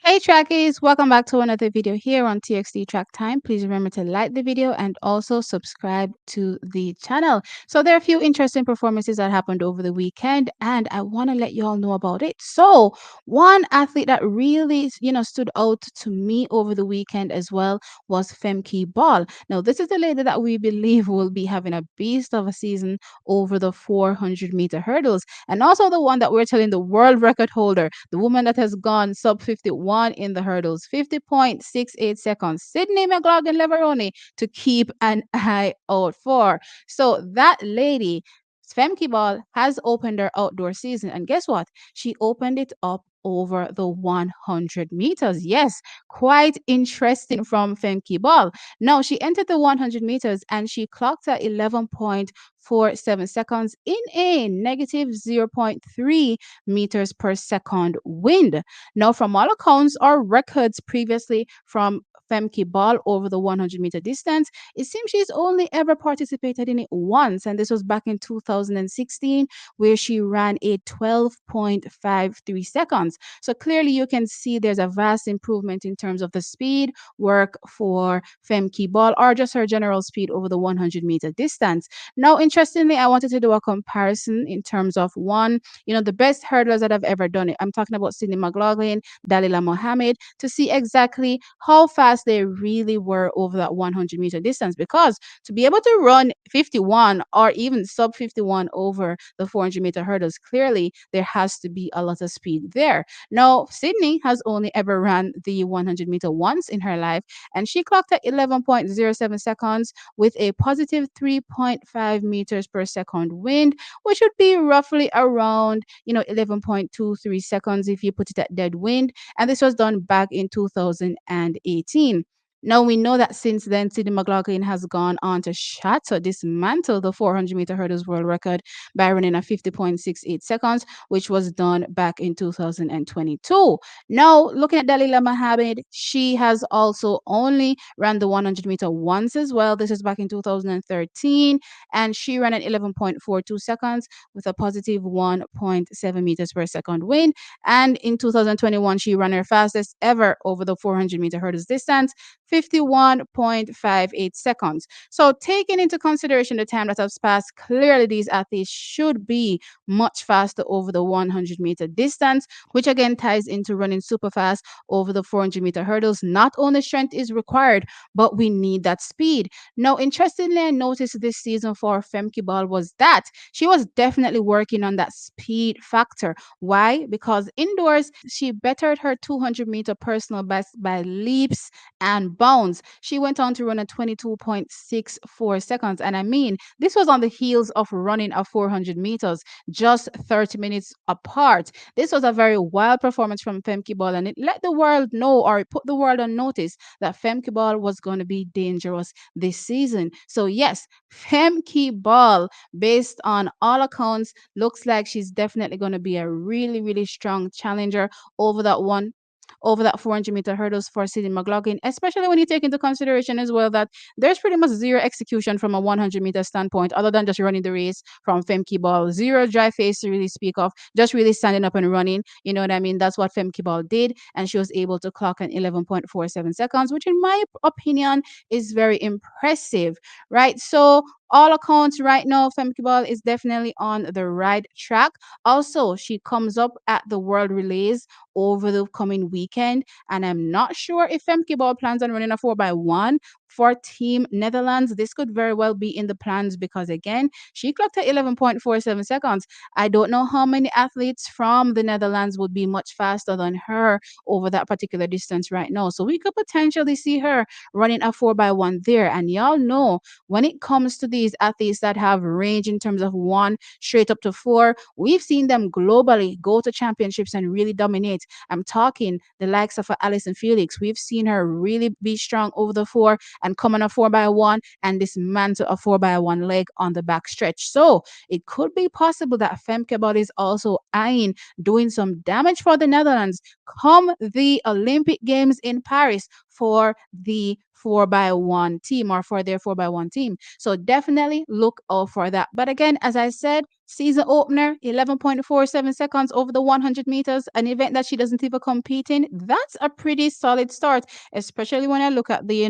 Hey trackies, welcome back to another video here on TXT Track Time. Please remember to like the video and also subscribe to the channel. So there are a few interesting performances that happened over the weekend and I want to let you all know about it. So one athlete that really, stood out to me over the weekend as well was Femke Bol. Now this is the lady that we believe will be having a beast of a season over the 400-meter hurdles, and also the one that we're telling the world record holder, the woman that has gone sub 51 in the hurdles, 50.68 seconds, Sydney McLaughlin Leveroni, to keep an eye out for. So that lady, Femke Bol, has opened her outdoor season, and guess what? She opened it up over the 100 meters. Yes, quite interesting from Femke Bol. Now, she entered the 100 meters and she clocked at 11.47 seconds in a negative zero point 0.3 meters per second wind. Now, from all accounts or records previously from Femke Bol over the 100-meter distance, it seems she's only ever participated in it once, and this was back in 2016, where she ran a 12.53 seconds. So clearly, you can see there's a vast improvement in terms of the speed work for Femke Bol, or just her general speed over the 100-meter distance. Now, interestingly, I wanted to do a comparison in terms of one, the best hurdlers that have ever done it. I'm talking about Sydney McLaughlin, Dalila Mohammed, to see exactly how fast they really were over that 100-meter distance. Because to be able to run 51 or even sub 51 over the 400-meter hurdles, clearly there has to be a lot of speed there. Now, Sydney has only ever ran the 100-meter once in her life, and she clocked at 11.07 seconds with a positive 3.5 meters per second wind, which would be roughly around 11.23 seconds if you put it at dead wind. And this was done back in 2018. Now we know that since then, Sydney McLaughlin has gone on to shatter, dismantle the 400-meter hurdles world record by running at 50.68 seconds, which was done back in 2022. Now, looking at Dalila Mohammed, she has also only ran the 100-meter once as well. This is back in 2013, and she ran at 11.42 seconds with a positive 1.7 meters per second wind. And in 2021, she ran her fastest ever over the 400-meter hurdles distance, 51.58 seconds. So, taking into consideration the time that has passed, clearly these athletes should be much faster over the 100-meter distance, which again ties into running super fast over the 400-meter hurdles. Not only strength is required, but we need that speed. Now, interestingly, I noticed this season for Femke Bol was that she was definitely working on that speed factor. Why? Because indoors, she bettered her 200-meter personal best by leaps and bounds. She went on to run a 22.64 seconds. And I mean, this was on the heels of running a 400 meters just 30 minutes apart. This was a very wild performance from Femke Bol, and it let the world know, or it put the world on notice, that Femke Bol was going to be dangerous this season. So yes, Femke Bol, based on all accounts, looks like she's definitely going to be a really, really strong challenger over that one over that 400-meter hurdles for Sydney McLaughlin, especially when you take into consideration as well that there's pretty much zero execution from a 100-meter standpoint other than just running the race from Femke Bol. Zero dry face to really speak of, just really standing up and running. You know what I mean? That's what Femke Bol did, and she was able to clock an 11.47 seconds, which in my opinion is very impressive, right? So all accounts right now, Femke Bol is definitely on the right track. Also, she comes up at the World Relays over the coming weekend, and I'm not sure if Femke Bol plans on running a 4x1 for Team Netherlands. This could very well be in the plans because, again, she clocked at 11.47 seconds. I don't know how many athletes from the Netherlands would be much faster than her over that particular distance right now. So we could potentially see her running a 4x1 there. And y'all know when it comes to these athletes that have range in terms of one straight up to four, we've seen them globally go to championships and really dominate. I'm talking the likes of Allyson Felix. We've seen her really be strong over the four and come on a 4x1 and dismantle a 4x1 leg on the back stretch. So it could be possible that Femke Bol is also eyeing doing some damage for the Netherlands come the Olympic Games in Paris for the 4x1 team or for their 4x1 team. So definitely look out for that. But again, as I said, season opener, 11.47 seconds over the 100 meters, an event that she doesn't even compete in. That's a pretty solid start, especially when I look at the,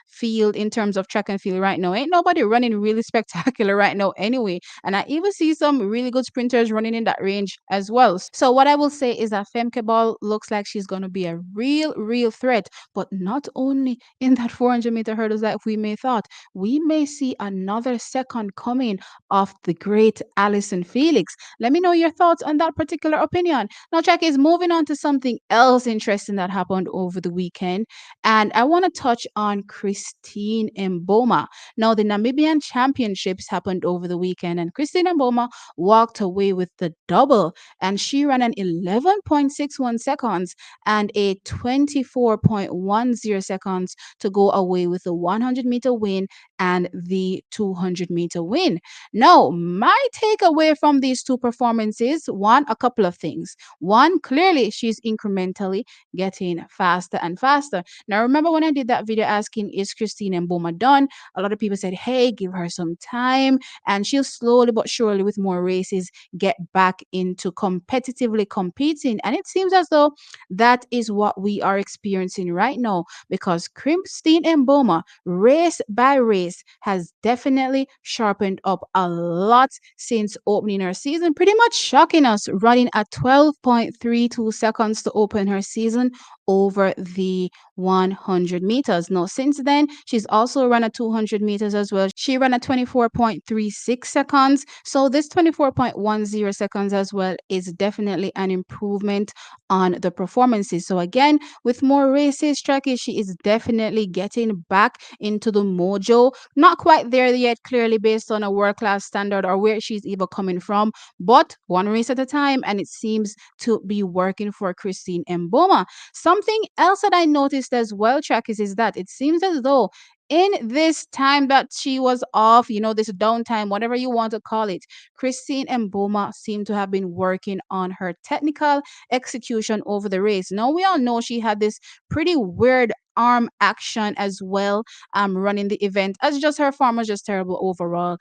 field in terms of track and field right now. Ain't nobody running really spectacular right now anyway. And I even see some really good sprinters running in that range as well. So what I will say is that Femke Bol looks like she's going to be a real threat, but not only in that 400-meter hurdles like we may thought. We may see another second coming of the great Allyson Felix. Let me know your thoughts on that particular opinion. Now, check is moving on to something else interesting that happened over the weekend, and I want to touch on Christine Mboma. Now, the Namibian Championships happened over the weekend, and Christine Mboma walked away with the double, and she ran an 11.61 seconds and a 24.10 seconds to go away with the 100-meter win and the 200-meter win. Now, my takeaway from these two performances, one, a couple of things. One, clearly she's incrementally getting faster and faster. Now, remember when I did that video asking, is Christine Mboma done? A lot of people said, hey, give her some time, and she'll slowly but surely, with more races, get back into competitively competing. And it seems as though that is what we are experiencing right now, because Christine Mboma, race by race, has definitely sharpened up a lot since opening her season, pretty much shocking us, running at 12.32 seconds to open her season over the 100 meters. Now, since then, she's also run at 200 meters as well. She ran at 24.36 seconds. So, this 24.10 seconds as well is definitely an improvement on the performances. So, again, with more races, Tracky, she is definitely getting back into the mojo. Not quite there yet, clearly, based on a world class standard or where she's even coming from, but one race at a time, and it seems to be working for Christine Mboma. Something else that I noticed as well, Trackers, is that it seems as though in this time that she was off, this downtime, whatever you want to call it, Christine Mboma seemed to have been working on her technical execution over the race. Now, we all know she had this pretty weird arm action as well, running the event, as just her form was just terrible overall,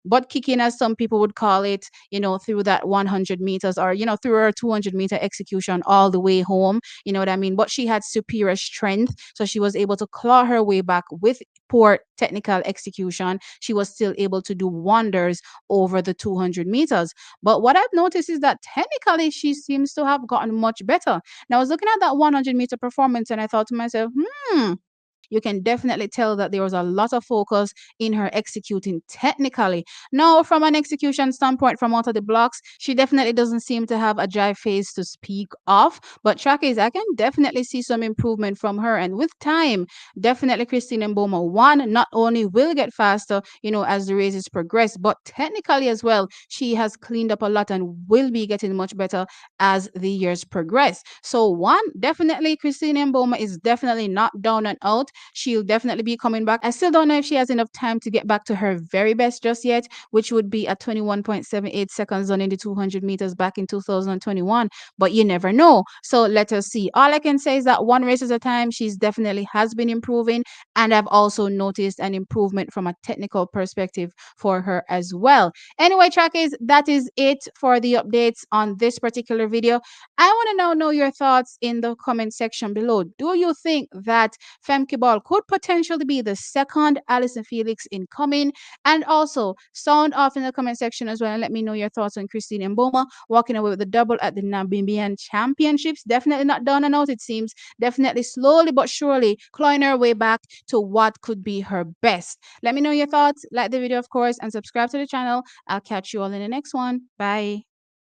butt kicking, as some people would call it, through that 100 meters, or through her 200-meter execution all the way home, you know what I mean? But she had superior strength, so she was able to claw her way back with poor technical execution. She was still able to do wonders over the 200 meters. But what I've noticed is that technically she seems to have gotten much better. Now, I was looking at that 100-meter performance and I thought to myself, you can definitely tell that there was a lot of focus in her executing technically. Now, from an execution standpoint, from out of the blocks, she definitely doesn't seem to have a dry face to speak of. But track is, I can definitely see some improvement from her. And with time, definitely Christine Mboma, one, not only will get faster, as the races progress, but technically as well, she has cleaned up a lot and will be getting much better as the years progress. So, one, definitely Christine Mboma is definitely not down and out. She'll definitely be coming back. I still don't know if she has enough time to get back to her very best just yet, which would be at 21.78 seconds on in the 200 meters back in 2021. But you never know. So let us see. All I can say is that one race at a time, she's definitely has been improving. And I've also noticed an improvement from a technical perspective for her as well. Anyway, trackies, that is it for the updates on this particular video. I want to now know your thoughts in the comment section below. Do you think that Femke Bol could potentially be the second Allyson Felix incoming? And also, sound off in the comment section as well and let me know your thoughts on Christine Mboma walking away with the double at the Namibian Championships. Definitely not done and out, it seems. Definitely slowly but surely clawing her way back to what could be her best. Let me know your thoughts. Like the video, of course, and subscribe to the channel. I'll catch you all in the next one. Bye.